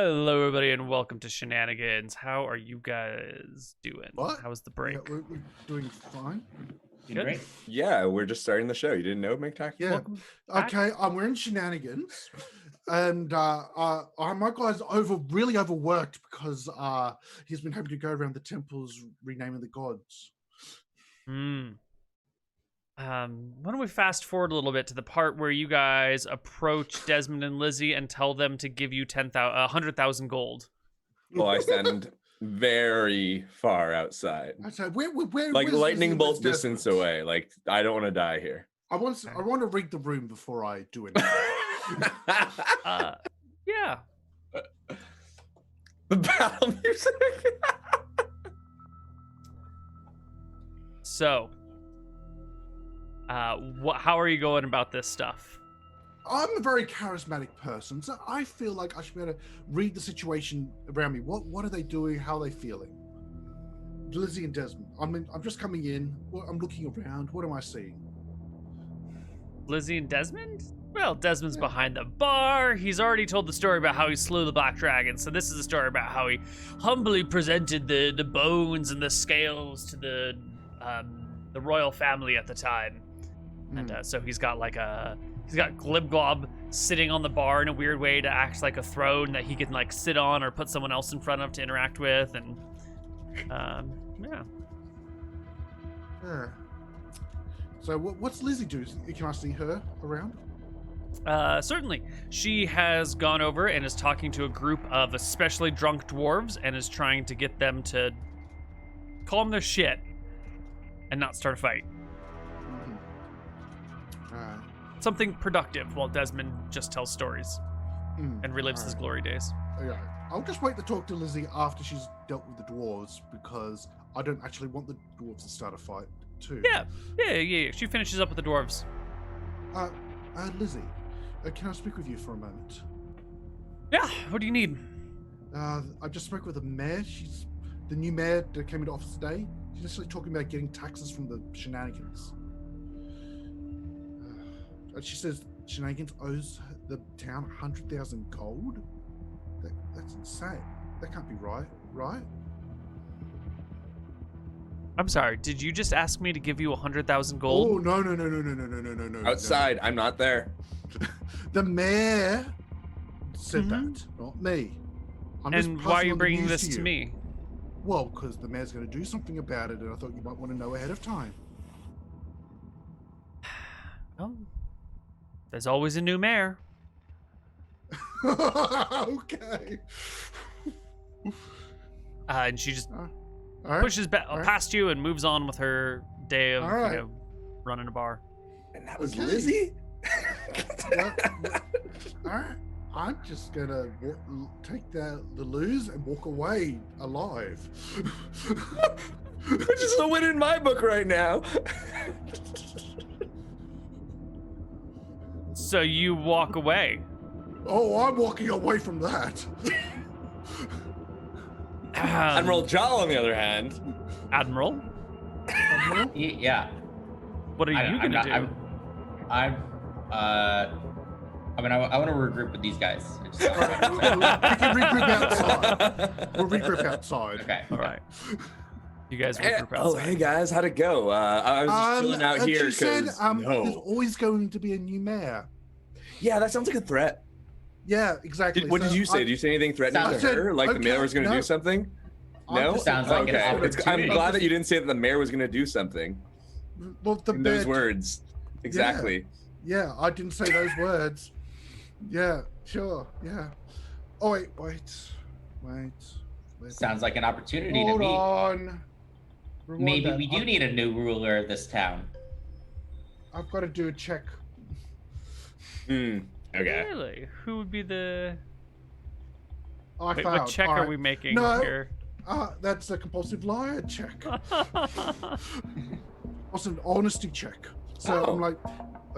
Hello, everybody, and welcome to Shenanigans. How are you guys doing? What? How was the break? Yeah, we're doing fine. Good. Great. Yeah, we're just starting the show. You didn't know, McTac? Yeah. Welcome back. Okay, we're in Shenanigans, and my guy's really overworked because he's been having to go around the temples renaming the gods. Why don't we fast forward a little bit to the part where you guys approach Desmond and Lizzie and tell them to give you 100,000 gold. Well, I stand very far outside, I said, where like where's lightning Lizzie? bolt Where's distance Desmond? away. Like I don't want to die here. I want to read the room before I do anything. Yeah. The battle music. So, how are you going about this stuff? I'm a very charismatic person, so I feel like I should be able to read the situation around me. What are they doing? How are they feeling? Lizzie and Desmond. I'm just coming in. I'm looking around. What am I seeing? Lizzie and Desmond? Well, Desmond's behind the bar. He's already told the story about how he slew the Black Dragon, so this is a story about how he humbly presented the bones and the scales to the royal family at the time. And so he's got Glibglob sitting on the bar in a weird way to act like a throne that he can like sit on or put someone else in front of to interact with, and yeah. Yeah. So what's Lizzie do? Can I see her around? Certainly. She has gone over and is talking to a group of especially drunk dwarves and is trying to get them to calm their shit and not start a fight. Something productive while Desmond just tells stories and relives his glory days. Okay. I'll just wait to talk to Lizzie after she's dealt with the dwarves because I don't actually want the dwarves to start a fight too. Yeah. She finishes up with the dwarves. Lizzie, can I speak with you for a moment? Yeah, what do you need? I just spoke with the mayor. She's the new mayor that came into office today. She's just talking about getting taxes from the Shenanigans. She says Shenanigans owes the town 100,000 gold. That's insane. That can't be right? I'm sorry, did you just ask me to give you 100,000 gold? Oh, no. Outside, I'm not there. The mayor said that, not me. And why are you bringing this to me? Well, because the mayor's going to do something about it, and I thought you might want to know ahead of time. Well, there's always a new mayor. Okay. And she just All pushes right. past you and moves on with her day of running a bar. And that was Okay. Lizzie. All right. I'm just gonna take the lose and walk away alive. Which is the win in my book right now. So you walk away. Oh, I'm walking away from that. Admiral Jal, on the other hand. Admiral? Yeah. What are you gonna do? I want to regroup with these guys. We can regroup outside. We'll regroup outside. Okay. All right. You guys Hey, regroup outside. hey guys, how'd it go? I was just chilling out and here she said, because there's always going to be a new mayor. Yeah, that sounds like a threat. Yeah, exactly. What did you say? Did you say anything threatening I to said, her? Like the mayor okay, was going to no. do something? I'm No? just- Sounds like an Okay. I'm opportunity. glad that you didn't say that the mayor was going to do something. Well, the In those mayor- words. Exactly. Yeah, I didn't say those words. Yeah, sure. Yeah. Oh wait. Sounds like an opportunity to Hold me. on. Rewind Maybe that. we do need a new ruler of this town. I've got to do a check. Okay. Really? Who would be the... I Wait, found. what check All are right. we making No. here? That's a compulsive liar check. It's an honesty check. So Oh. I'm like,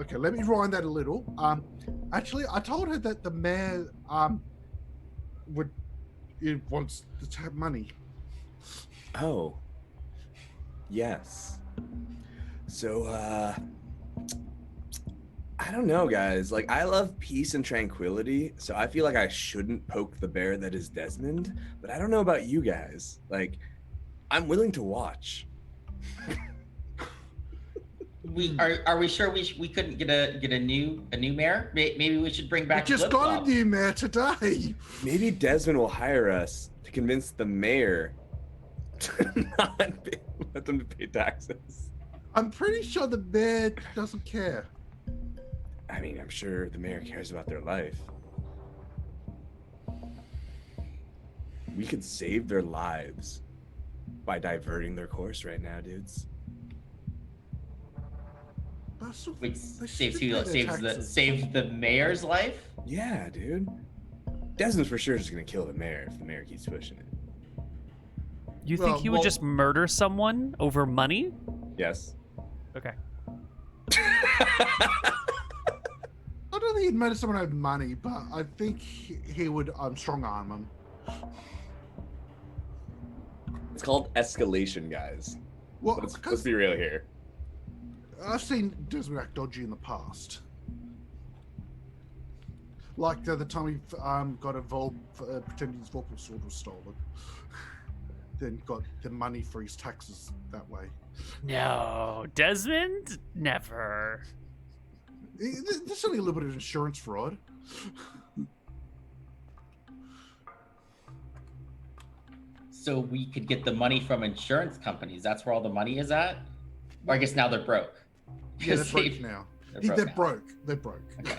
okay, let me rewind that a little. Actually, I told her that the mayor wants to have money. Oh. Yes. So, I don't know, guys. Like, I love peace and tranquility, so I feel like I shouldn't poke the bear that is Desmond. But I don't know about you guys. Like, I'm willing to watch. Are we sure we couldn't get a new mayor? Maybe we should bring We back. just Flip got Flop. a new mayor today. Maybe Desmond will hire us to convince the mayor to not let them to pay taxes. I'm pretty sure the mayor doesn't care. I mean, I'm sure the mayor cares about their life. We could save their lives by diverting their course right now, dudes. That's so- Which they saves should pay their saves taxes. the mayor's life. Yeah, dude. Desmond's for sure just gonna kill the mayor if the mayor keeps pushing it. You Well, think he would well- just murder someone over money? Yes. Okay. I don't think he'd murder someone over money, but I think he would strong arm him. It's called escalation, guys. Well, Let's because be real here. I've seen Desmond act dodgy in the past. Like the time he got involved pretending his vocal sword was stolen. Then got the money for his taxes that way. No, Desmond? Never. There's only a little bit of insurance fraud. So we could get the money from insurance companies. That's where all the money is at. Or I guess now they're broke. Yeah, they're 'Cause broke they- now. They're They're now. broke. They're broke. Okay.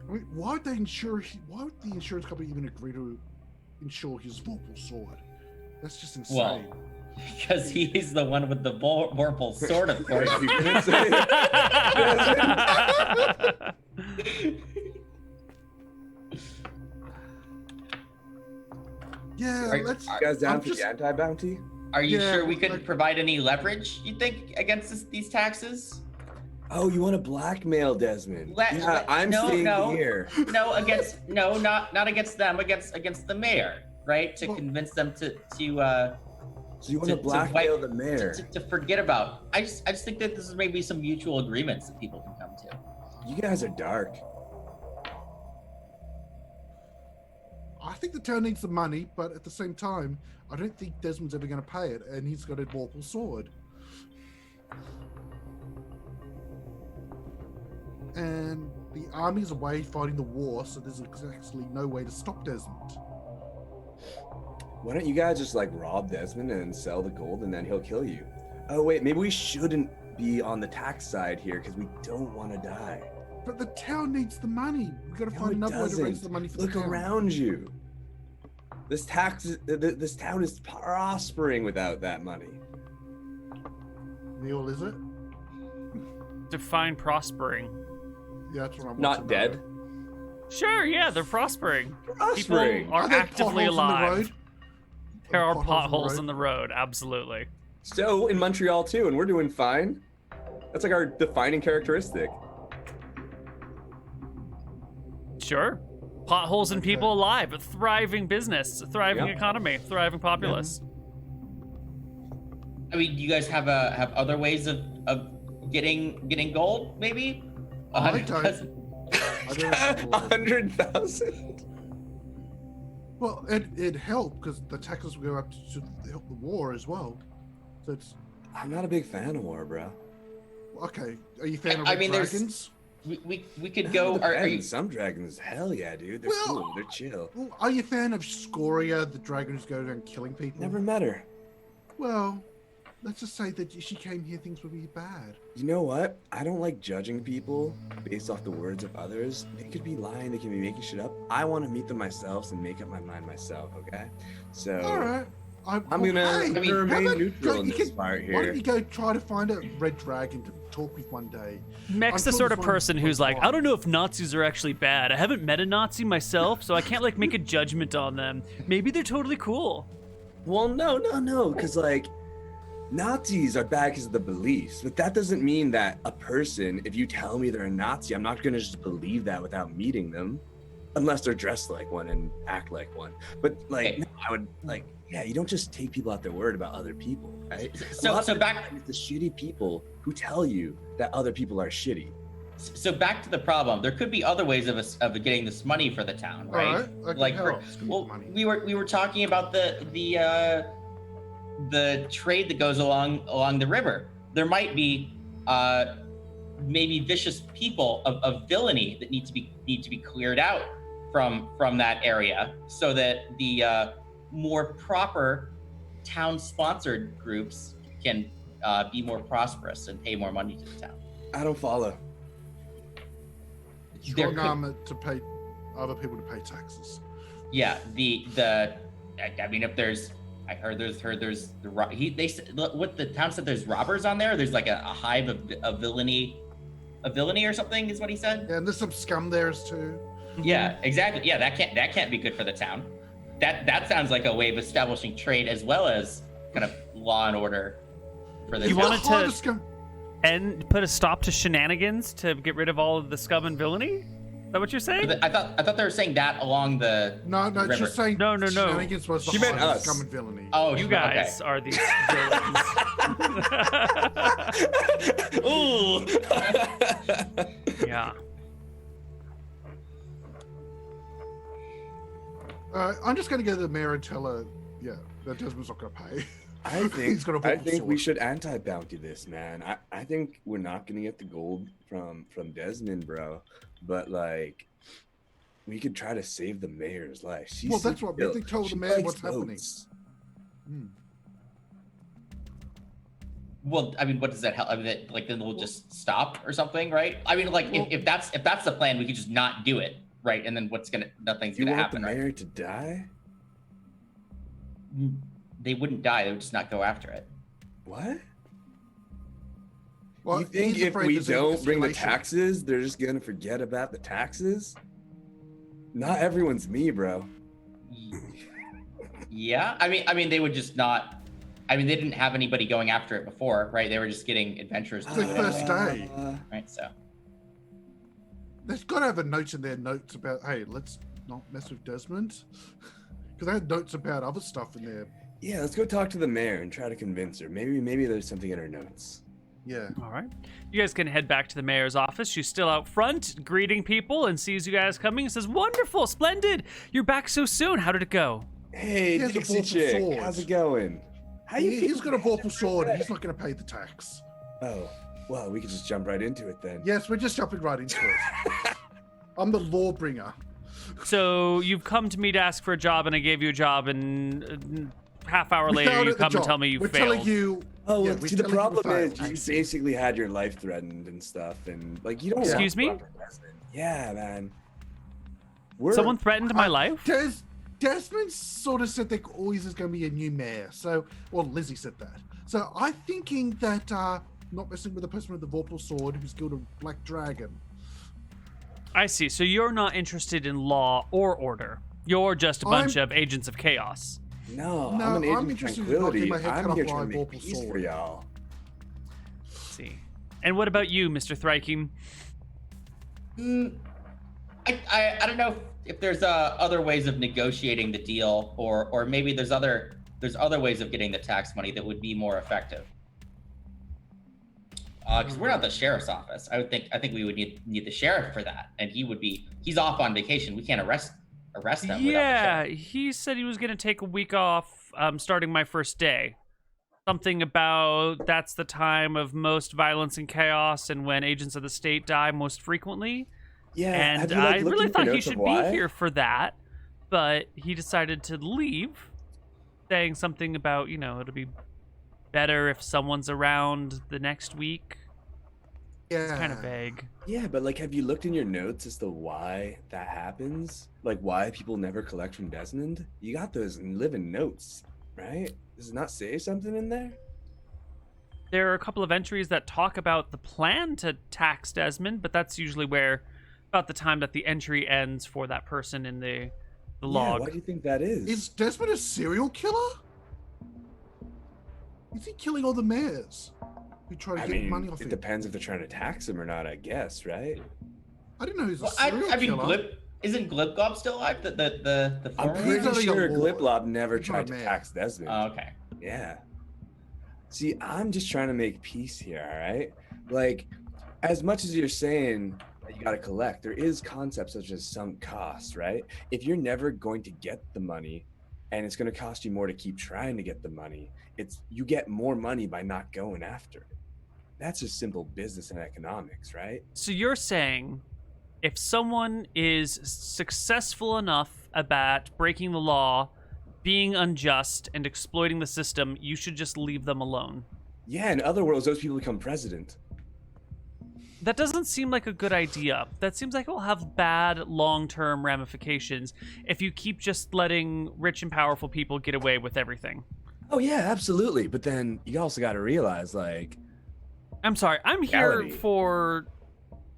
I mean, why would they insure? Why would the insurance company even agree to insure his vocal sword? That's just insane. Well, because he's the one with the vorpal sword, of course. You gonna say it? yeah, Are- let's. You guys down I'm for just- the anti-bounty? Are you Yeah, sure we couldn't like- provide any leverage, you think, against these taxes? Oh, you want to blackmail Desmond? Let- yeah, let- I'm no, staying no. here. No, not against them, against the mayor, right? To Well- convince them to So you want to to blackmail wipe- the mayor? to forget about. I just think that this is maybe some mutual agreements that people can come to. You guys are dark. I think the town needs the money, but at the same time, I don't think Desmond's ever going to pay it, and he's got a vorpal sword. And the army's away fighting the war, so there's actually no way to stop Desmond. Why don't you guys just like rob Desmond and sell the gold and then he'll kill you? Oh wait, maybe we shouldn't be on the tax side here because we don't want to die. But the town needs the money. We've got to No, find it another way to raise doesn't. the money for Look the town. around you. This town is prospering without that money. Neal, is it? Define prospering. Yeah, that's what I want Not to know. dead. Sure, yeah, they're prospering. Prospering. People are there actively potholes in the alive. road? There are potholes potholes in the road, absolutely. So in Montreal too, and we're doing fine. That's like our defining characteristic. Sure. Potholes and Okay. people alive, a thriving business, a thriving Yep. economy, thriving populace. I mean, do you guys have other ways of getting gold? Maybe. I don't. 100,000? I don't have to worry. 100,000. Well, it'd help because the taxes will go up to help the war as well. So it's I'm not a big fan of war, bro. okay. Are you a fan of I Red mean, there's- dragons? We could go. Are you? Some dragons, hell yeah, dude. They're Well- cool. They're chill. Well, are you a fan of Scoria, the dragon who's going around killing people? Never met her. Well, let's just say that if she came here, things would be bad. You know what? I don't like judging people based off the words of others. They could be lying. They can be making shit up. I want to meet them myself and make up my mind myself. Okay. So All right. I'm gonna hey, mean, how remain about neutral in you this can- part Why don't here. you go try to find a red dragon to talk with one day? Mech's the I'm sort told of this one person was who's like, wrong. I don't know if Nazis are actually bad. I haven't met a Nazi myself, so I can't like make a judgment on them. Maybe they're totally cool. Well, no, because like Nazis are bad because of the beliefs, but that doesn't mean that a person, if you tell me they're a Nazi, I'm not gonna just believe that without meeting them, unless they're dressed like one and act like one. But like, Okay. no, I would like, yeah, you don't just take people at their word about other people, right? So back the shitty people who tell you that other people are shitty. So back to the problem. There could be other ways of getting this money for the town, right? All right, I can Like, help. well, Money. we were talking about the trade that goes along the river. There might be maybe vicious people of villainy that need to be cleared out from that area, so that the more proper town-sponsored groups can be more prosperous and pay more money to the town. I don't follow. Strong arm to pay other people to pay taxes. Yeah, I mean, if there's, I heard there's they said, what the town said, there's robbers on there. There's like a hive of villainy or something is what he said. Yeah, and there's some scum there too. Yeah, exactly. Yeah, that can't be good for the town. That sounds like a way of establishing trade as well as kind of law and order for the You town. wanted to and put a stop to shenanigans to get rid of all of the scum and villainy? Is that what you're saying? I thought they were saying that along the No, river. she's saying No. Shenanigans was the She meant heart of us. scum and villainy. Oh, You guys are these villains. Ooh. Yeah. I'm just going to go to the mayor and tell her, that Desmond's not going to pay. I He's gonna vote think for we it. should anti-bounty this, man. I think we're not gonna get the gold from Desmond, bro. But like, we could try to save the mayor's life. She's Well, that's super what we have to ill. tell the She mayor likes what's happening. votes. Well, I mean, what does that help? I mean, like then we'll just stop or something, right? I mean, like if that's the plan, we could just not do it, right? And then nothing's You gonna want the happen, right? mayor to die? They wouldn't die. They would just not go after it. What? Well, You think he's if afraid we there's an don't bring the escalation. taxes, they're just gonna forget about the taxes? Not everyone's me, bro. Yeah, I mean, they would just not. I mean, they didn't have anybody going after it before, right? They were just getting adventurers to It's do their it, first day. right? So, There's got to have a note in their notes about, hey, let's not mess with Desmond. Because they had notes about other stuff in there. Yeah, let's go talk to the mayor and try to convince her. Maybe there's something in her notes. Yeah. All right. You guys can head back to the mayor's office. She's still out front greeting people and sees you guys coming and says, "Wonderful, splendid. You're back so soon. How did it go?" Hey, He has a Dixie vorpal chick, sword. how's it going? How you He's feeling? got a vorpal sword and he's not going to pay the tax. Oh, well, we could just jump right into it then. Yes, we're just jumping right into it. I'm the law bringer. So you've come to me to ask for a job, and I gave you a job, and half hour We later failed you at the come and job. tell me you we're failed. telling you. Oh, Yeah, well, we see, the tell you we problem is failed. you basically had your life threatened and stuff, and like you don't. want Excuse me? proper Desmond. Yeah, man. Someone threatened my life? Desmond sort of said there always is going to be a new mayor. So, well, Lizzie said that. So I'm thinking that not messing with the person with the vorpal sword who's killed a black dragon. I see. So you're not interested in law or order. You're just a bunch of agents of chaos. No, No, I'm an agent I'm of interested in tranquility. knocking my head I'm cut here off trying by to a make vorpal peace for sword. y'all. Let's see. And what about you, Mr. Thryking? I don't know if there's other ways of negotiating the deal, or maybe there's other ways of getting the tax money that would be more effective. Because we're not the sheriff's office. I think we would need the sheriff for that, and he's off on vacation. We can't arrest him. without the Yeah, sheriff. he said he was going to take a week off starting my first day. Something about that's the time of most violence and chaos and when agents of the state die most frequently. Yeah, And have you, like, I looked really into thought he notes of should be why? here for that, but he decided to leave, saying something about, it'll be better if someone's around the next week. Yeah. It's kind of vague. Yeah, but like, have you looked in your notes as to why that happens? Like, why people never collect from Desmond? You got those living notes, right? Does it not say something in there? There are a couple of entries that talk about the plan to tax Desmond, but that's usually about the time that the entry ends for that person in the Yeah, log. why do you think that is? Is Desmond a serial killer? Is he killing all the mayors who try to I get mean, money off it him? depends if they're trying to tax him or not, I guess, right? I didn't know he was a Well, serial I mean, killer. Isn't Glipglob still alive? The I'm former pretty He's only a sure lord. Gliplob never He's not tried a to man. tax Desmond. Oh, okay. Yeah. See, I'm just trying to make peace here, all right? Like, as much as you're saying that you got to collect, there is concepts such as sunk costs, right? If you're never going to get the money and it's going to cost you more to keep trying to get the money, you get more money by not going after it. That's just simple business and economics, right? So you're saying if someone is successful enough about breaking the law, being unjust, and exploiting the system, you should just leave them alone. Yeah, in other worlds, those people become president. That doesn't seem like a good idea. That seems like it will have bad long-term ramifications if you keep just letting rich and powerful people get away with everything. Oh yeah, absolutely. But then you also got to realize, like, I'm sorry, I'm here Reality.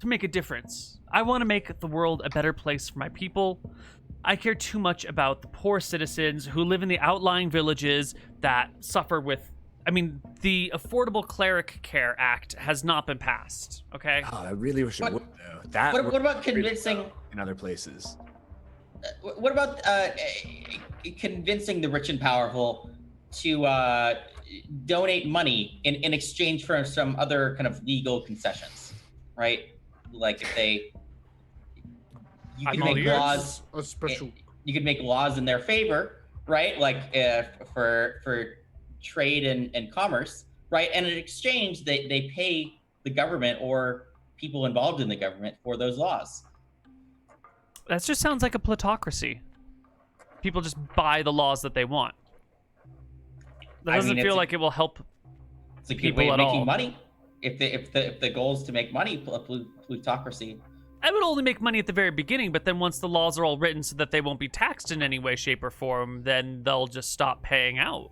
to make a difference. I want to make the world a better place for my people. I care too much about the poor citizens who live in the outlying villages that suffer with... I mean, the Affordable Cleric Care Act has not been passed, okay? oh, I really wish it What- would though. That What would about be really convincing? well in other places? What about convincing the rich and powerful to donate money in exchange for some other kind of legal concessions, right? Like if you I'm can all make ears. laws, A special. you could make laws in their favor, right? Like for trade and commerce, right? And in exchange, they pay the government or people involved in the government for those laws. That just sounds like a plutocracy. People just buy the laws that they want. That I doesn't mean, feel it's a- like it will help. It's a good People way of at making all. money. If the goal is to make money, plutocracy. I would only make money at the very beginning, but then once the laws are all written so that they won't be taxed in any way, shape, or form, then they'll just stop paying out.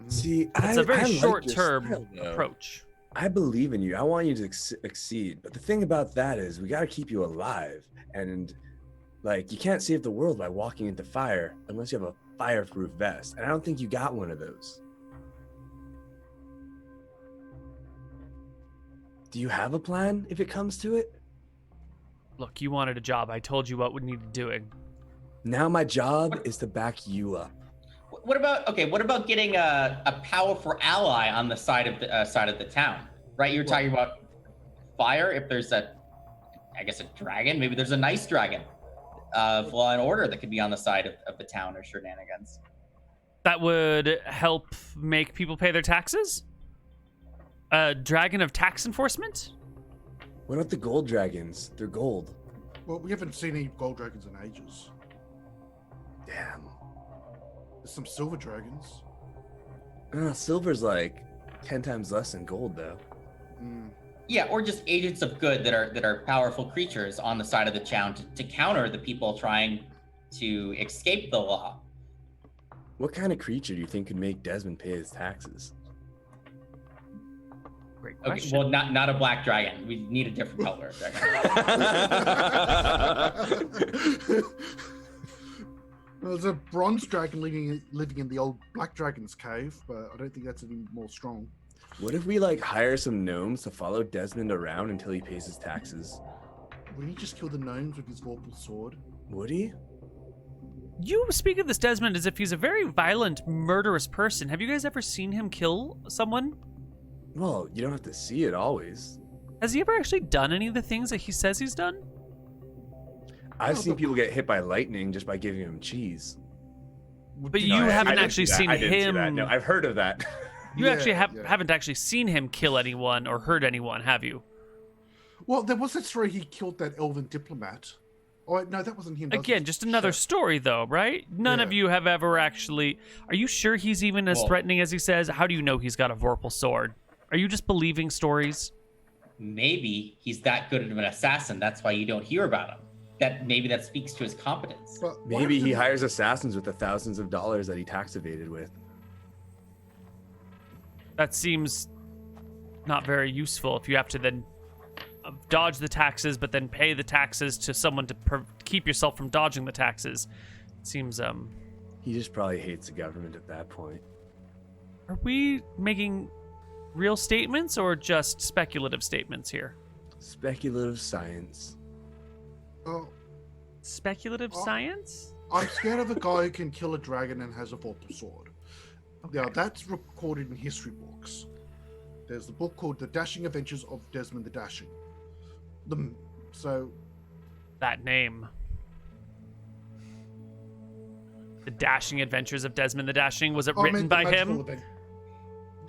See, It's a very I like your short-term style, though. approach. I believe in you. I want you to succeed. But the thing about that is, we got to keep you alive. And like, you can't save the world by walking into fire unless you have a fireproof vest. And I don't think you got one of those. Do you have a plan if it comes to it? Look, you wanted a job. I told you what would need doing. Now my job is to back you up. What about getting a powerful ally on the side of the town? Right, you're talking about fire. If there's a dragon, maybe there's a nice dragon of law and order that could be on the side of the town or Shenanigans. That would help make people pay their taxes? A dragon of tax enforcement? What about the gold dragons? They're gold. Well, we haven't seen any gold dragons in ages. Damn. There's some silver dragons. Silver's like 10 times less than gold, though. Mm. Yeah, or just agents of good that are powerful creatures on the side of the town to counter the people trying to escape the law. What kind of creature do you think could make Desmond pay his taxes? Great Okay, question. well, not a black dragon. We need a different color of dragon. Well, there's a bronze dragon living in the old black dragon's cave, but I don't think that's any more strong. What if we like hire some gnomes to follow Desmond around until he pays his taxes? Wouldn't he just kill the gnomes with his vorpal sword? Would he? You speak of this Desmond as if he's a very violent, murderous person. Have you guys ever seen him kill someone? Well, you don't have to see it always. Has he ever actually done any of the things that he says he's done? I've seen people get hit by lightning just by giving him cheese. But Did you I- haven't I didn't actually see that. seen I didn't see that. him. No, I've heard of that. You actually Yeah. haven't actually seen him kill anyone or hurt anyone, have you? Well, there was that story he killed that elven diplomat. Oh, wait, no, that wasn't him. That was Again, his just another chef. story, though, right? None of Yeah. you have ever actually... Are you sure he's even as Well- threatening as he says? How do you know he's got a vorpal sword? Are you just believing stories? Maybe he's that good of an assassin. That's why you don't hear about him. Maybe that speaks to his competence. But Maybe he hires. hires assassins with the thousands of dollars that he tax evaded with. That seems not very useful if you have to then dodge the taxes, but then pay the taxes to someone to keep yourself from dodging the taxes. It seems, He just probably hates the government at that point. Are we making real statements or just speculative statements here? Speculative science. Oh, Speculative science? I'm scared of a guy who can kill a dragon and has a vorpal sword. Now, that's recorded in history books. There's the book called The Dashing Adventures of Desmond the Dashing. So, That name. The Dashing Adventures of Desmond the Dashing. Was it I written meant by the magical him? event.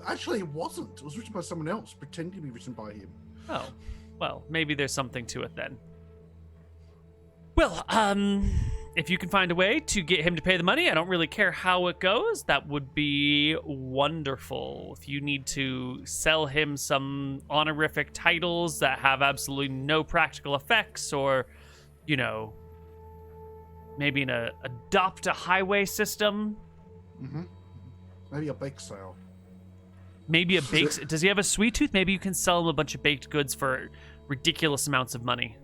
Actually, it wasn't. It was written by someone else, pretending to be written by him. Oh, well, maybe there's something to it then. Well, if you can find a way to get him to pay the money, I don't really care how it goes. That would be wonderful. If you need to sell him some honorific titles that have absolutely no practical effects, or, you know, maybe adopt a highway system. Mm-hmm. Maybe a bake sale. Maybe a baked. Does he have a sweet tooth? Maybe you can sell him a bunch of baked goods for ridiculous amounts of money.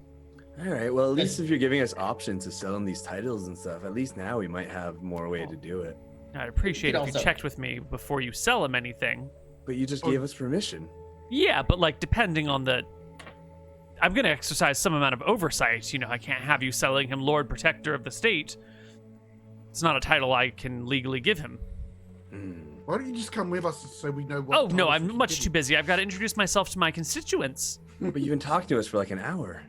All right. Well, at least if you're giving us options to sell them these titles and stuff, at least now we might have more way to do it. I'd appreciate it if you also- checked with me before you sell him anything. But you just gave us permission. Yeah, but like depending on I'm gonna exercise some amount of oversight. You know, I can't have you selling him Lord Protector of the State. It's not a title I can legally give him. Why don't you just come with us so we know what... Oh no, titles we I'm can much give too you? busy. I've got to introduce myself to my constituents. But you've been talking to us for like an hour.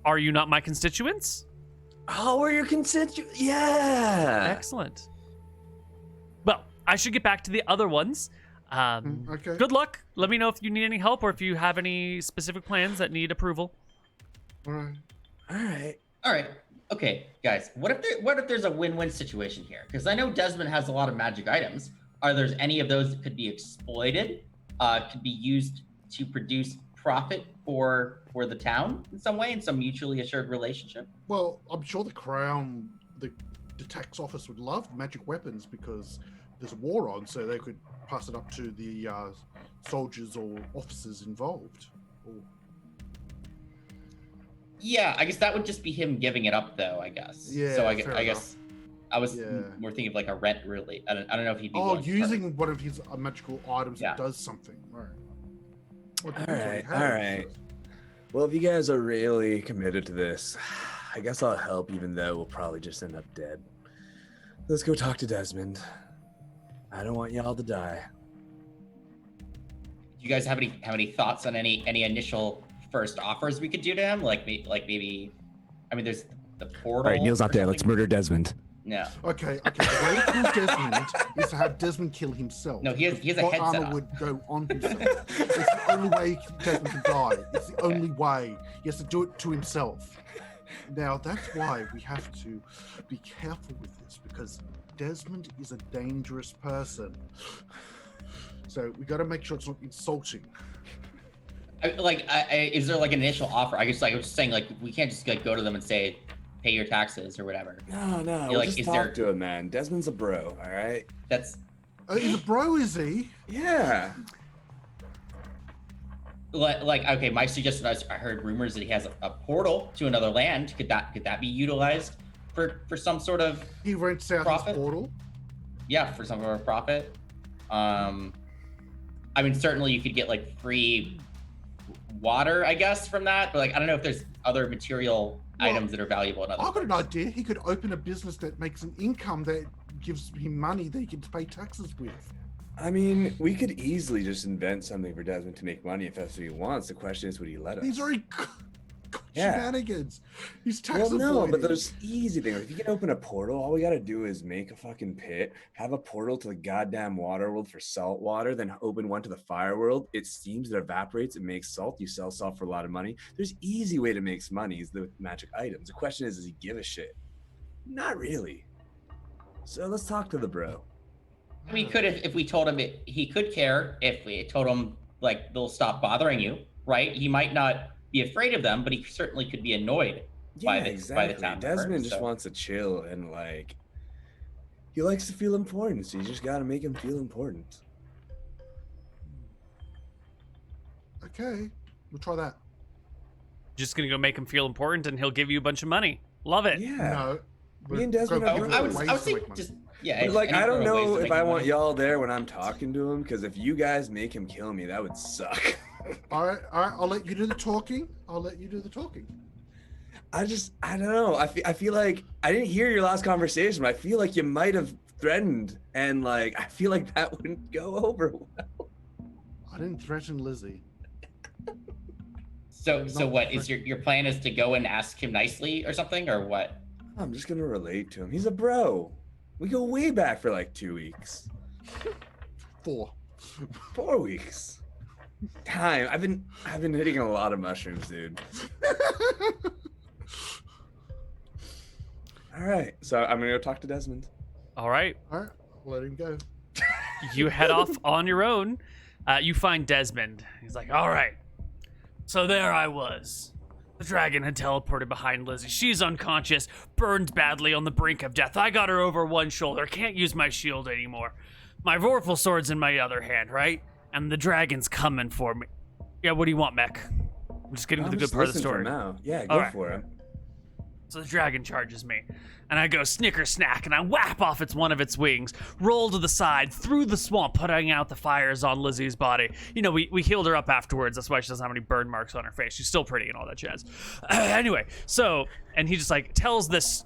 Are you not my constituents? Oh, we're your constituents. Yeah. Excellent. Well, I should get back to the other ones. Okay. Good luck. Let me know if you need any help or if you have any specific plans that need approval. All right. All right. All right. Okay, guys. What if there's a win-win situation here? Because I know Desmond has a lot of magic items. Are there any of those that could be exploited? Could be used to produce profit for the town in some way, in some mutually assured relationship? Well, I'm sure the Crown, the tax office would love magic weapons because there's a war on, so they could pass it up to the soldiers or officers involved. Or... Yeah, I guess that would just be him giving it up, though. I guess. Yeah, So I fair guess I was Yeah. more thinking of like a rent, really. I don't know if he'd be. Oh, willing to part- using one of his magical items Yeah. that does something. Right. Well, All depends what he right. has. All right. Well, if you guys are really committed to this, I guess I'll help, even though we'll probably just end up dead. Let's go talk to Desmond. I don't want y'all to die. Do you guys have any thoughts on any initial first offers we could do to him? Like maybe, I mean, there's the portal. All right, Neal's not or there. Let's something. murder Desmond. No. Okay. The way to kill Desmond is to have Desmond kill himself. No, he has a What headset armor on. would go on himself. It's the only way Desmond can die. It's the only way. He has to do it to himself. Now, that's why we have to be careful with this, because Desmond is a dangerous person. So we got to make sure it's not insulting. Is there like an initial offer? I guess I was just saying, like, we can't just like go to them and say, pay your taxes or whatever. No. Yeah, We'll like, just is talk there- to him, man. Desmond's a bro, all right? That's He's a bro, is he? Yeah. like okay. My suggestion was I heard rumors that he has a portal to another land. Could that be utilized for some sort of He rents out Profit? his portal. for some sort of profit? I mean, certainly you could get like free water, I guess, from that. But like, I don't know if there's other material items that are valuable in other. I've got an places. idea. He could open a business that makes an income that gives him money that he can pay taxes with. I mean, we could easily just invent something for Desmond to make money if that's what he wants. The question is, would he let us? He's already got Yeah. shenanigans. He's tax Well, no, avoiding. but there's easy things. If you can open a portal, all we gotta do is make a fucking pit, have a portal to the goddamn water world for salt water, then open one to the fire world. It steams, it evaporates, it makes salt. You sell salt for a lot of money. There's easy way to make money is the magic items. The question is, does he give a shit? Not really. So let's talk to the bro. We could if we told him he could care. If we told him like they'll stop bothering you, right? He might not be afraid of them, but he certainly could be annoyed by the town. Desmond member, just so. wants to chill and like he likes to feel important, so you just gotta make him feel important. Okay, we'll try that. Just gonna go make him feel important, and he'll give you a bunch of money. Love it. Yeah. No. Me and Desmond are I would ways to say make money. just yeah. But like, any I don't sort of ways know to if make I want money. y'all there when I'm talking to him, because if you guys make him kill me, that would suck. All right, I'll let you do the talking. I don't know. I feel like I didn't hear your last conversation, but I feel like you might have threatened, and like I feel like that wouldn't go over well. I didn't threaten Lizzie. So what is your plan is to go and ask him nicely or something, or what? I'm just gonna relate to him. He's a bro. We go way back for like 2 weeks. 4. 4 weeks. Time. I've been hitting a lot of mushrooms, dude. All right. So I'm gonna go talk to Desmond. All right. All right, let him go. You head off on your own. You find Desmond. He's like, all right. So there I was. The dragon had teleported behind Lizzie. She's unconscious, burned badly on the brink of death. I got her over one shoulder. Can't use my shield anymore. My Vorpal sword's in my other hand, right? And the dragon's coming for me. Yeah, what do you want, Mech? I'm just getting to the good part of the story. Now. Yeah, All go right. for it. So the dragon charges me, and I go snicker snack, and I whap off one of its wings, roll to the side, through the swamp, putting out the fires on Lizzie's body. You know, we healed her up afterwards. That's why she doesn't have any burn marks on her face. She's still pretty and all that jazz. Anyway, so, and he just like tells this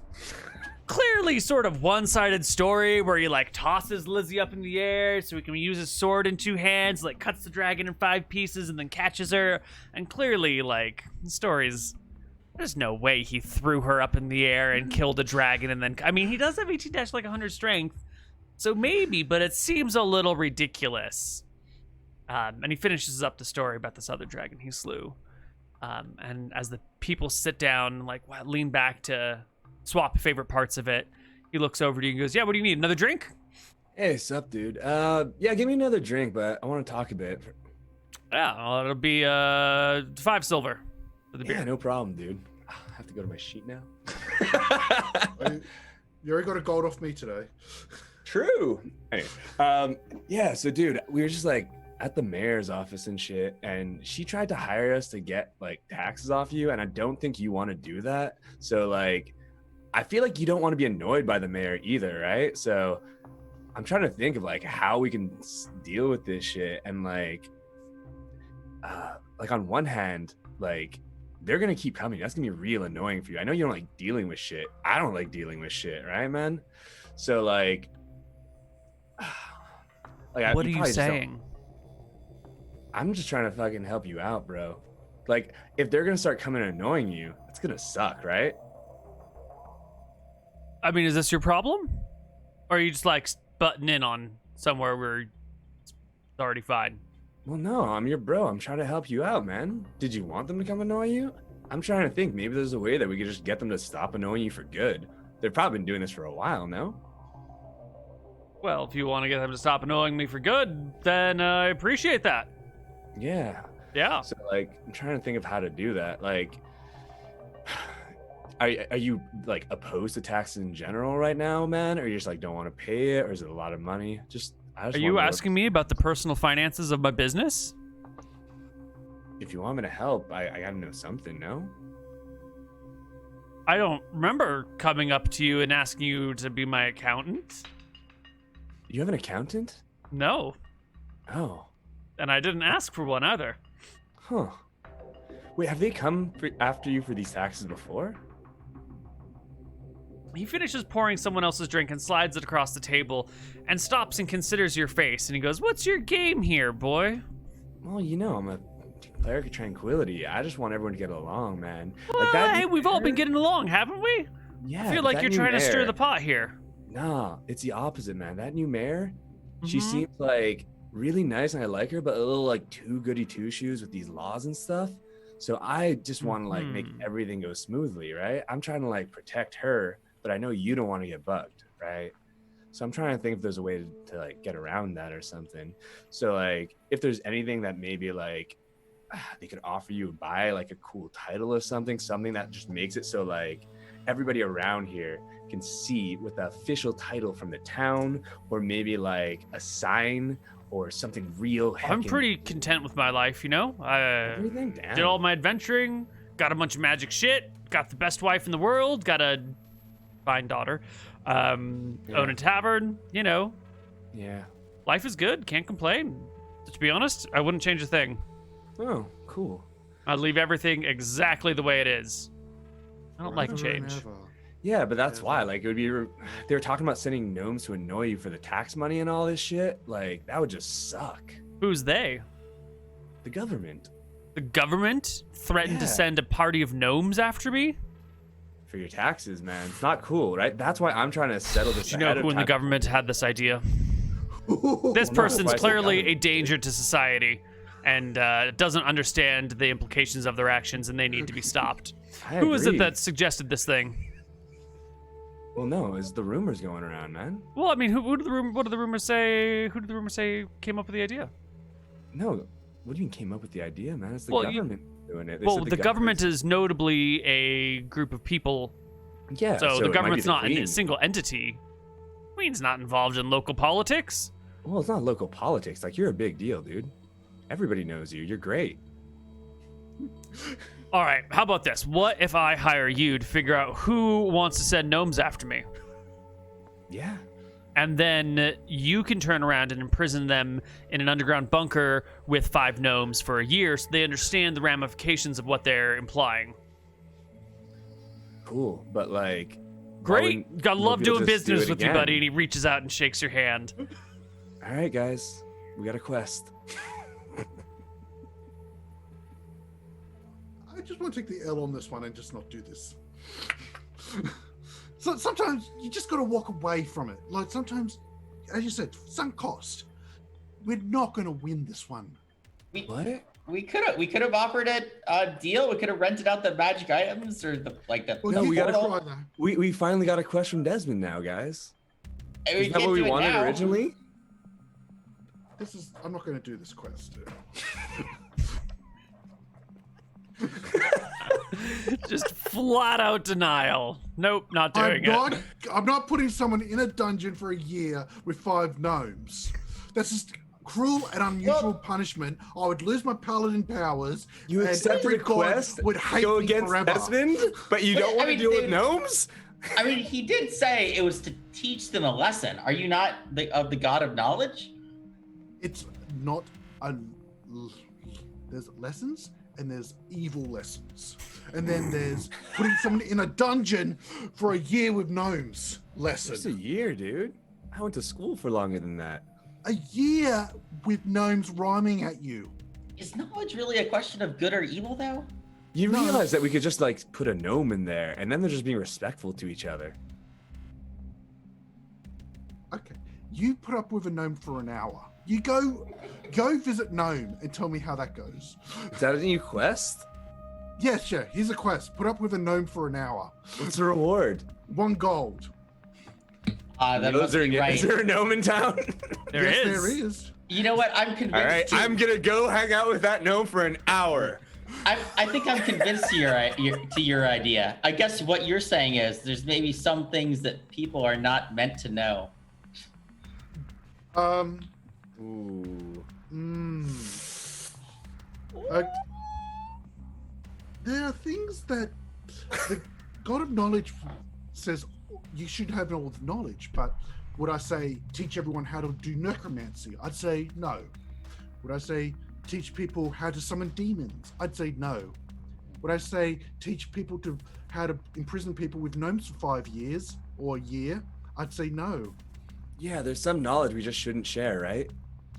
clearly sort of one-sided story where he like tosses Lizzie up in the air so he can use his sword in 2 hands, like cuts the dragon in 5 pieces and then catches her. And clearly, like, the story's, there's no way he threw her up in the air and killed a dragon and then, I mean, he does have 18-100 strength, so maybe, but it seems a little ridiculous. And he finishes up the story about this other dragon he slew. And as the people sit down, like, lean back to swap favorite parts of it, he looks over to you and goes, yeah, what do you need, another drink? Hey, sup, dude? Yeah, give me another drink, but I want to talk a bit. Yeah, well, it'll be 5 silver for the beer. Yeah, no problem, dude. I have to go to my sheet now. You already got a gold off me today. True. Anyway, yeah, so dude, we were just like at the mayor's office and shit, and she tried to hire us to get like taxes off you, and I don't think you want to do that. So like, I feel like you don't want to be annoyed by the mayor either, right? So I'm trying to think of like how we can deal with this shit, and like on one hand, like they're gonna keep coming. That's gonna be real annoying for you. I know you don't like dealing with shit. I don't like dealing with shit, right, man? So like what are you saying? I'm just trying to fucking help you out, bro. Like, if they're gonna start coming and annoying you, it's gonna suck, right? I mean, is this your problem? Or are you just like butting in on somewhere where it's already fine? Well, no, I'm your bro. I'm trying to help you out, man. Did you want them to come annoy you? I'm trying to think. Maybe there's a way that we could just get them to stop annoying you for good. They've probably been doing this for a while, no? Well, if you want to get them to stop annoying me for good, then I appreciate that. Yeah. Yeah. So, like, I'm trying to think of how to do that. Like, are you, like, opposed to taxes in general right now, man? Or you just, like, don't want to pay it? Or is it a lot of money? Are you asking me about the personal finances of my business? If you want me to help, I gotta know something, no? I don't remember coming up to you and asking you to be my accountant. You have an accountant? No. Oh. And I didn't ask for one either. Huh. Wait, have they come after you for these taxes before? He finishes pouring someone else's drink and slides it across the table and stops and considers your face. And he goes, what's your game here, boy? Well, you know, I'm a cleric of tranquility. I just want everyone to get along, man. Well, hey, we've all been getting along, haven't we? Yeah. I feel like you're trying to stir the pot here. Nah, it's the opposite, man. That new mayor, she seems like really nice and I like her, but a little like too goody two shoes with these laws and stuff. So I just want to like make everything go smoothly, right? I'm trying to like protect her, but I know you don't want to get bugged, right? So I'm trying to think if there's a way to like get around that or something. So like if there's anything that maybe like they could offer you buy like a cool title or something that just makes it so like everybody around here can see with the official title from the town, or maybe like a sign or something real. I'm pretty content with my life, you know? I did all my adventuring, got a bunch of magic shit, got the best wife in the world, got a fine daughter, own a tavern, you know. Yeah. Life is good, can't complain. To be honest, I wouldn't change a thing. Oh, cool. I'd leave everything exactly the way it is. I don't like Forever and change. ever. Yeah, but that's Yeah, why. that- Like, it would be. They were talking about sending gnomes to annoy you for the tax money and all this shit. Like, that would just suck. Who's they? The government. The government threatened to Yeah. send a party of gnomes after me? For your taxes, man. It's not cool, right? That's why I'm trying to settle this. Do you know ahead who of in the time. government had this idea? This Well, no, person's why is it clearly a government? danger to society and doesn't understand the implications of their actions, and they need to be stopped. I Who is it agree. that suggested this thing? Well, no, it's the rumors going around, man. Well, I mean, what do the rumors say? Who did the rumors say came up with the idea? No, what do you mean came up with the idea, man? It's the Well, government doing it. They Well, said the government government's- is notably a group of people, Yeah, so it the might be government's the not a Queen. single entity. Queen's not involved in local politics. Well, it's not local politics. Like, you're a big deal, dude. Everybody knows you. You're great. All right, how about this? What if I hire you to figure out who wants to send gnomes after me? Yeah. And then you can turn around and imprison them in an underground bunker with 5 gnomes for a year so they understand the ramifications of what they're implying. Cool, but like, why Great. wouldn't Gotta more love people doing just do business it with you, again? buddy. And he reaches out and shakes your hand. All right, guys, we got a quest. I just want to take the L on this one and just not do this. So sometimes you just got to walk away from it. Like sometimes, as you said, sunk cost. We're not going to win this one. What? We could have offered a deal. We could have rented out the magic items or the Well, No, you we gotta gotta- try that. We finally got a quest from Desmond now, guys. We Isn't that can't what we do it wanted now. originally? I'm not going to do this quest. Just flat out denial. Nope, not doing it. I'm not putting someone in a dungeon for a year with 5 gnomes. That's just cruel and unusual punishment. I would lose my paladin powers. You and accepted every a god quest would hate go me against forever. Desmond, but you But, don't I want to mean, deal with dude- gnomes? I mean, he did say it was to teach them a lesson. Are you not of the god of knowledge? It's not a. There's lessons and there's evil lessons, and then there's putting someone in a dungeon for a year with gnomes Just a lesson. year, dude. I went to school for longer than that. A year with gnomes rhyming at you. Is knowledge really a question of good or evil, though? You No. realize that we could just like put a gnome in there, and then they're just being respectful to each other. Okay, you put up with a gnome for an hour. You go visit gnome and tell me how that goes. Is that a new quest? Yes, yeah. Here's a quest. Put up with a gnome for an hour. What's the reward? 1 gold. That Is must be there, right. is there a gnome in town? There Yes, is. there is. You know what? I'm convinced. All right, too. I'm gonna go hang out with that gnome for an hour. I think I'm convinced to your idea. I guess what you're saying is there's maybe some things that people are not meant to know. Ooh. There are things that the God of Knowledge says you should have all the knowledge, but would I say teach everyone how to do necromancy? I'd say no. Would I say teach people how to summon demons? I'd say no. Would I say teach people to how to imprison people with gnomes for 5 years or a year? I'd say no. Yeah, there's some knowledge we just shouldn't share, right?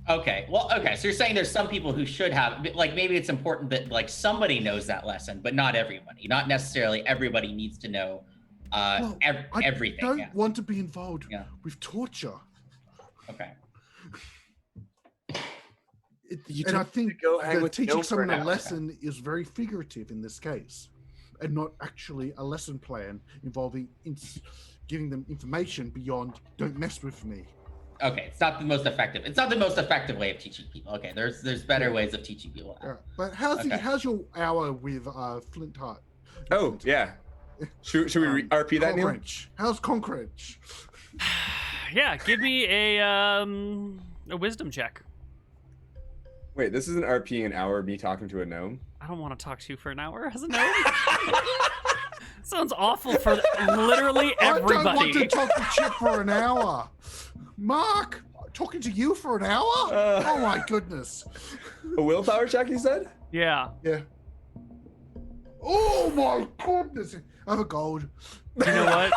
Okay. Well, okay. So you're saying there's some people who should have, like, maybe it's important that like somebody knows that lesson, but not everybody. Not necessarily everybody needs to know Well, I everything. don't Yeah. want to be involved Yeah. with torture. Okay. You And I told me think to go hang that with teaching Neal for someone an a hour. lesson is very figurative in this case, and not actually a lesson plan involving giving them information beyond "don't mess with me." Okay. It's not the most effective. It's not the most effective way of teaching people. Okay. There's better ways of teaching people. Yeah. But how's Okay. how's your hour with Flint Heart? Oh, yeah. Should we RP that, Neal? Conquench. How's Conquench? Yeah, give me a wisdom check. Wait, this is an RP an hour of me talking to a gnome? I don't want to talk to you for an hour as a gnome. Sounds awful for literally I don't want everybody. to talk to Chip for an hour. Mark, talking to you for an hour? Oh my goodness. A willpower check, you said? Yeah. Yeah. Oh my goodness! I have a gold. You know what?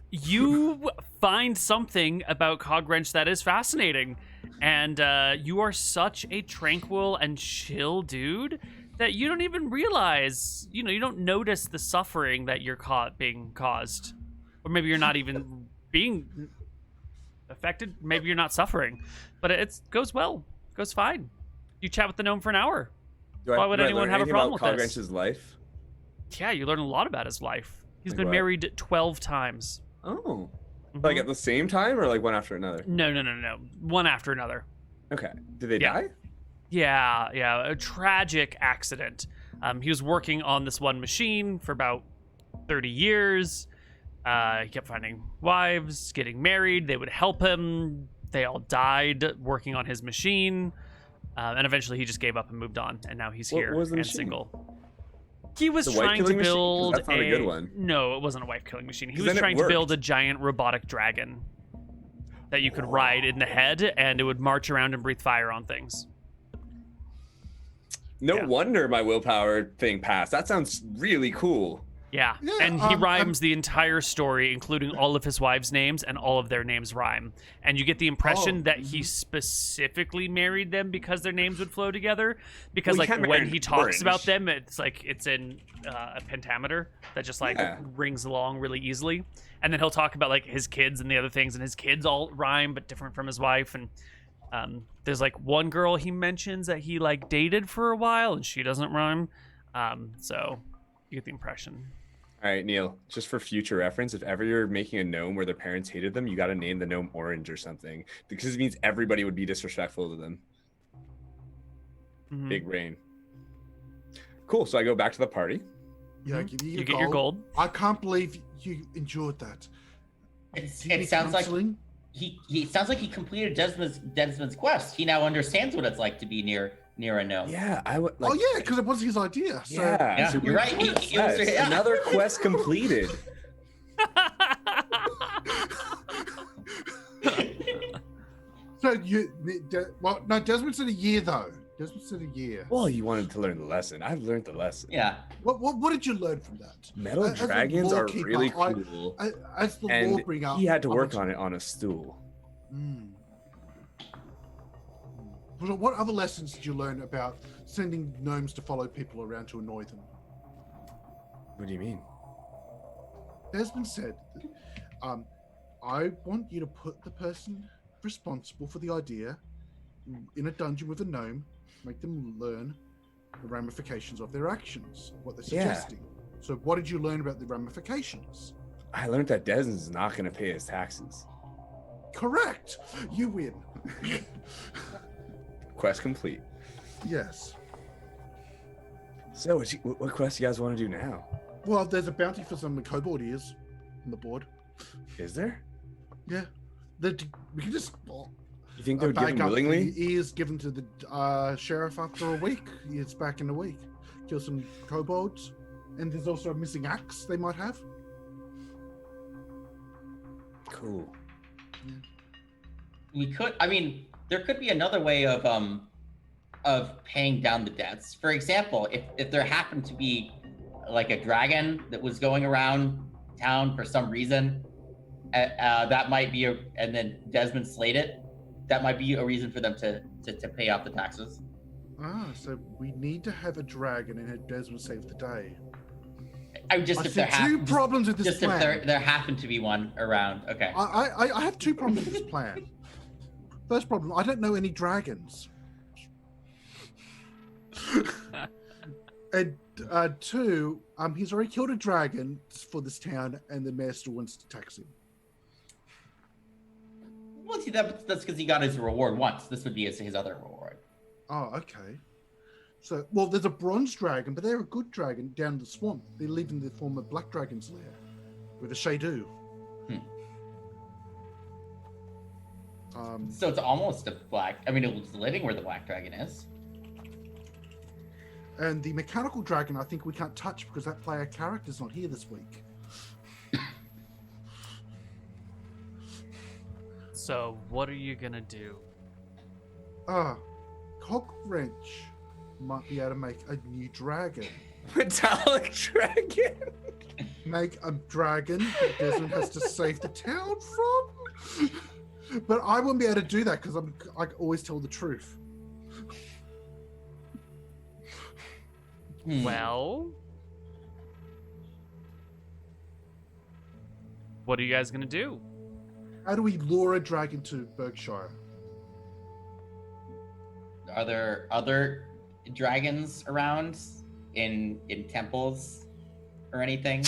You find something about Cogwrench that is fascinating, and you are such a tranquil and chill dude that you don't even realize, you don't notice the suffering that you're being caused, or maybe you're not even being affected. Maybe you're not suffering, but it goes well, goes fine. You chat with the gnome for an hour. Why would anyone have a problem with this? Cogwrench's life? Yeah, you learn a lot about his life. He's Like been what? married 12 times. Oh. Like at the same time or like one after another? No. One after another. Okay. Did they Yeah. die? Yeah. A tragic accident. He was working on this one machine for about 30 years. He kept finding wives, getting married. They would help him. They all died working on his machine. And eventually he just gave up and moved on. And now he's here What was the and machine? single. He was The trying to wife-killing machine? 'Cause build that's not a good one. No, it wasn't a wife-killing machine. He 'Cause was then it trying to build worked. a giant robotic dragon that you could ride in the head, and it would march around and breathe fire on things. No Yeah. wonder my willpower thing passed. That sounds really cool. Yeah, Yeah, and he rhymes the entire story, including all of his wives' names, and all of their names rhyme. And you get the impression that he specifically married them because their names would flow together. Because Well, you can't when marry he an talks about orange. them, it's in a pentameter that just Yeah. rings along really easily. And then he'll talk about his kids and the other things, and his kids all rhyme but different from his wife. And there's one girl he mentions that he dated for a while, and she doesn't rhyme. So you get the impression. All right, Neal, just for future reference, if ever you're making a gnome where their parents hated them, you got to name the gnome Orange or something, because it means everybody would be disrespectful to them. Mhm. Big brain. Cool. So I go back to the party. Yeah, give you, You get your gold. I can't believe you endured that. It Do you need sounds like counseling? he sounds like he completed Desmond's quest. He now understands what it's like to be near a gnome. Yeah, I would. Oh yeah, because it was his idea. So Yeah, Yeah, so you're right. yes, Yeah. another quest completed. So no, Desmond said a year though. Desmond said a year. Well, you wanted to learn the lesson. I've learned the lesson. Yeah. What did you learn from that? Metal As a dragons are lawkeeper, really I- cool, As the law and bringer, he had to I work want on it on a stool. What other lessons did you learn about sending gnomes to follow people around to annoy them? What do you mean? Desmond said, I want you to put the person responsible for the idea in a dungeon with a gnome, make them learn the ramifications of their actions, what they're Yeah. suggesting. So what did you learn about the ramifications? I learned that Desmond's not going to pay his taxes. Correct. You win. Quest complete. Yes. So, what quest do you guys want to do now? Well, there's a bounty for some kobold ears on the board. Is there? Yeah. We can just You think they would give bag him up willingly? the ears given to the sheriff after a week. It's back in a week. Kill some kobolds. And there's also a missing axe they might have. Cool. We could. I mean, there could be another way of paying down the debts. For example, if there happened to be a dragon that was going around town for some reason, that might be and then Desmond slayed it. That might be a reason for them to pay off the taxes. So we need to have a dragon and have Desmond save the day. I just I if see there two problems with this just plan. if there happened to be one around. Okay. I have two problems with this plan. First problem, I don't know any dragons. And two, he's already killed a dragon for this town, and the mayor still wants to tax him. Well, see, that's because he got his reward once. This would be his other reward. Oh, okay. So, well, there's a bronze dragon, but they're a good dragon down in the swamp. They live in the former Black Dragon's lair with a Shadu. So it's almost a black. I mean, it was living where the black dragon is. And the mechanical dragon, I think we can't touch because that player character's not here this week. So what are you gonna do? Cogwrench might be able to make a new dragon. Metallic dragon. Make a dragon that Desmond has to save the town from. But I wouldn't be able to do that because I always tell the truth. Well, what are you guys gonna do? How do we lure a dragon to Berkshire? Are there other dragons around in temples or anything?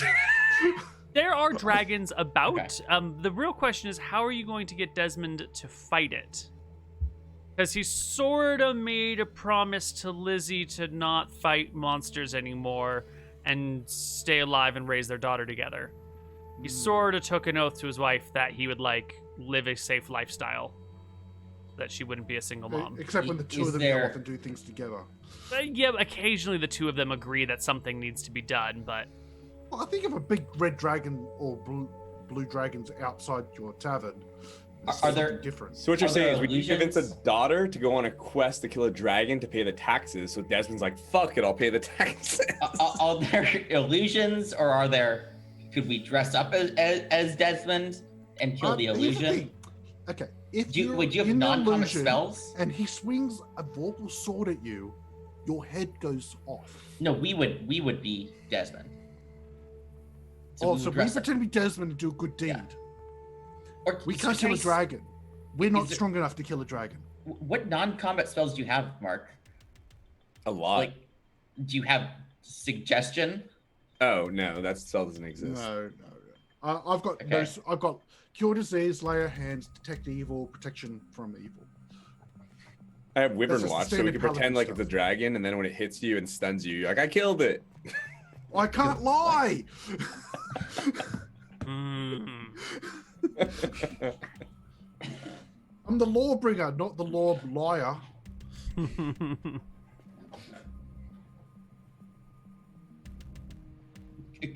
There are dragons about. Okay. The real question is, how are you going to get Desmond to fight it? Because he sort of made a promise to Lizzie to not fight monsters anymore and stay alive and raise their daughter together. He sort of took an oath to his wife that he would live a safe lifestyle, that she wouldn't be a single mom. Except when the two of them go off and do things together. Yeah, occasionally the two of them agree that something needs to be done, but Well, I think if a big red dragon or blue dragon's outside your tavern, Are there- something different? So what you're Are saying there is we can convince a illusions? daughter to go on a quest to kill a dragon to pay the taxes. So Desmond's like, "Fuck it, I'll pay the taxes." Are there illusions, or are there? Could we dress up as Desmond and kill the Here's the illusion? thing. Okay, if Would you have in the non-comic illusion spells? and he swings a vorpal sword at you, your head goes off. No, we would be Desmond. So would we dress up. pretend to be Desmond and do a good deed. Yeah. Or We can't kill a Trace, dragon. We're not Is it- strong enough to kill a dragon. What non-combat spells do you have, Mark? A lot. Like, do you have suggestion? Oh no, that spell doesn't exist. No. I've got Okay. those. I've got cure disease, lay of hands, detect evil, protection from evil. I have Wyvern That's just Watch, so we standard can pretend paladin like it's a stuff. dragon, and then when it hits you and stuns you, you're like, "I killed it." I can't lie. I'm the lawbringer, not the law liar.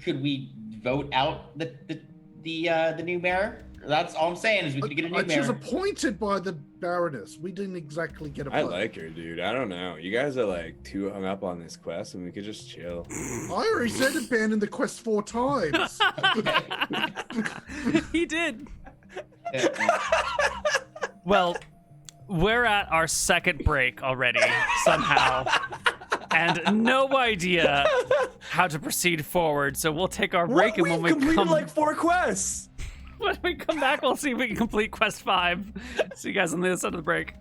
Could we vote out the new mayor? That's all I'm saying is we could get a new She was mayor. appointed by the Baroness. We didn't exactly get a I vote. like her, dude. I don't know. You guys are like too hung up on this quest, and we could just chill. I already said abandon the quest 4 times. he did. Yeah. Well, we're at our second break already, somehow, and no idea how to proceed forward. So we'll take our break, and when we completed like 4 quests. when we come back, we'll see if we can complete Quest 5. See you guys on the other side of the break.